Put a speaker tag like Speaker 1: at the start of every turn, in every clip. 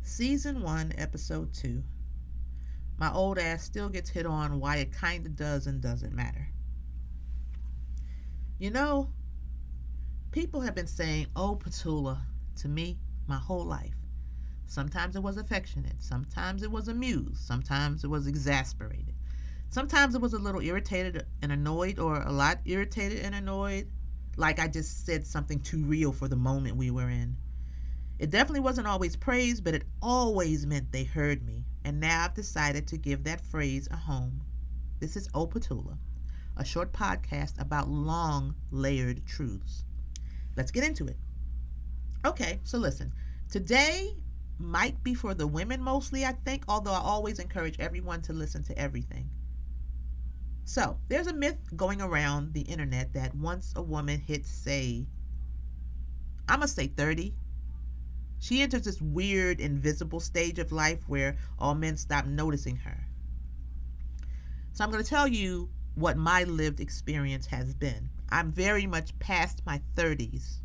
Speaker 1: Season 1, Episode 2. My old ass still gets hit on why it kinda does and doesn't matter. You know, people have been saying, "Oh, Petula," to me my whole life. Sometimes it was affectionate, sometimes it was amused, sometimes it was exasperated. Sometimes it was a little irritated and annoyed, or a lot irritated and annoyed, like I just said something too real for the moment we were in. It definitely wasn't always praise, but it always meant they heard me. And now I've decided to give that phrase a home. This is O Petula, a short podcast about long, layered truths. Let's get into it. Okay, so listen. Today might be for the women mostly, I think, although I always encourage everyone to listen to everything. So, there's a myth going around the internet that once a woman hits, say, I'm going to say 30, she enters this weird, invisible stage of life where all men stop noticing her. So I'm going to tell you what my lived experience has been. I'm very much past my 30s.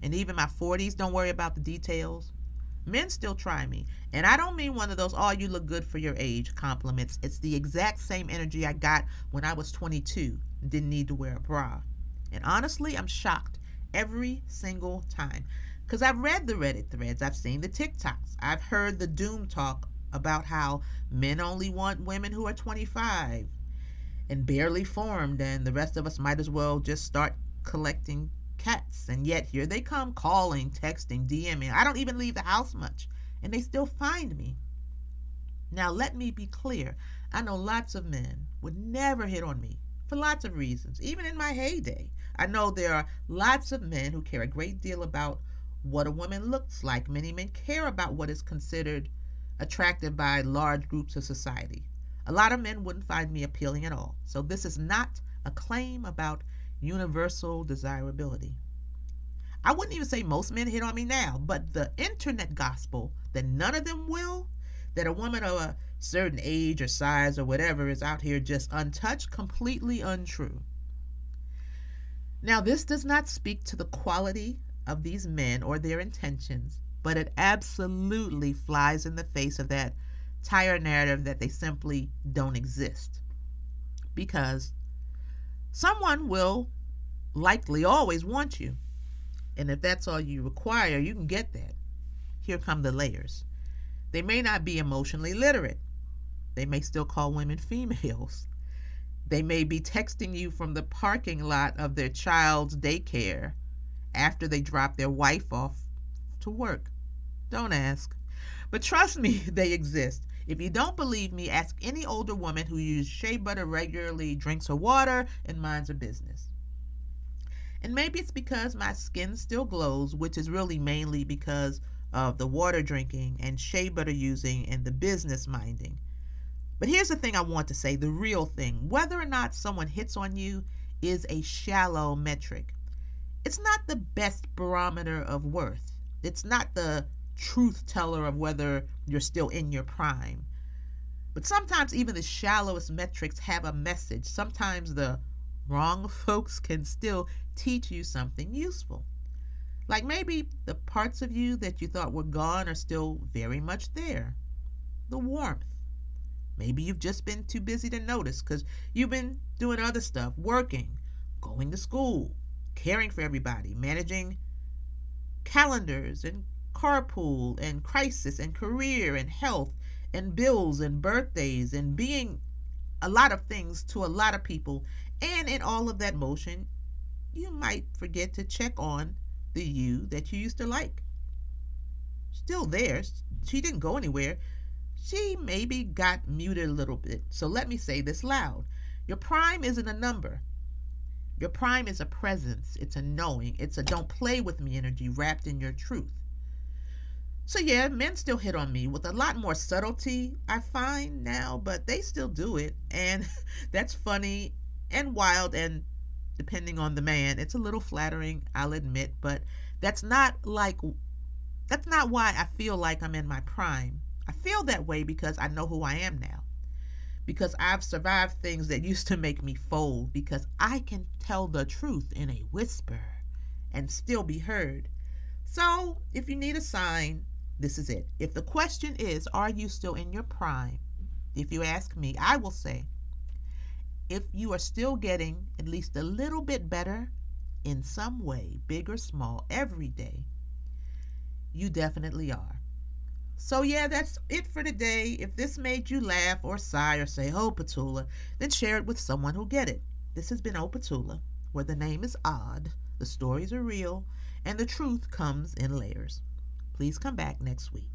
Speaker 1: And even my 40s, don't worry about the details. Men still try me. And I don't mean one of those, "oh, you look good for your age" compliments. It's the exact same energy I got when I was 22 and didn't need to wear a bra. And honestly, I'm shocked every single time. Because I've read the Reddit threads, I've seen the TikToks, I've heard the doom talk about how men only want women who are 25 and barely formed, and the rest of us might as well just start collecting cats. And yet here they come, calling, texting, DMing. I don't even leave the house much, and they still find me. Now, let me be clear. I know lots of men would never hit on me for lots of reasons, even in my heyday. I know there are lots of men who care a great deal about what a woman looks like. Many men care about what is considered attractive by large groups of society. A lot of men wouldn't find me appealing at all. So this is not a claim about universal desirability. I wouldn't even say most men hit on me now, but the internet gospel that none of them will, that a woman of a certain age or size or whatever is out here just untouched, completely untrue. Now, this does not speak to the quality of these men or their intentions, but it absolutely flies in the face of that tired narrative that they simply don't exist. Because someone will likely always want you. And if that's all you require, you can get that. Here come the layers. They may not be emotionally literate. They may still call women females. They may be texting you from the parking lot of their child's daycare after they drop their wife off to work. Don't ask. But trust me, they exist. If you don't believe me, ask any older woman who uses shea butter regularly, drinks her water, and minds her business. And maybe it's because my skin still glows, which is really mainly because of the water drinking and shea butter using and the business minding. But here's the thing I want to say, the real thing. Whether or not someone hits on you is a shallow metric. It's not the best barometer of worth. It's not the truth teller of whether you're still in your prime. But sometimes even the shallowest metrics have a message. Sometimes the wrong folks can still teach you something useful. Like maybe the parts of you that you thought were gone are still very much there. The warmth. Maybe you've just been too busy to notice because you've been doing other stuff, working, going to school, caring for everybody, managing calendars and carpool and crisis and career and health and bills and birthdays and being a lot of things to a lot of people. And in all of that motion, you might forget to check on the you that you used to like. Still there. She didn't go anywhere. She maybe got muted a little bit. So let me say this loud. Your prime isn't a number. Your prime is a presence. It's a knowing. It's a don't play with me energy wrapped in your truth. So yeah, men still hit on me with a lot more subtlety, I find now, but they still do it. And that's funny and wild, and depending on the man, it's a little flattering, I'll admit, but that's not why I feel like I'm in my prime. I feel that way because I know who I am now. Because I've survived things that used to make me fold, because I can tell the truth in a whisper and still be heard. So, if you need a sign, This is it. If the question is, are you still in your prime? If you ask me, I will say, if you are still getting at least a little bit better in some way, big or small, every day, you definitely are. So, yeah, that's it for today. If this made you laugh or sigh or say, oh, Petula, then share it with someone who'll get it. This has been Oh, Petula, where the name is odd, the stories are real, and the truth comes in layers. Please come back next week.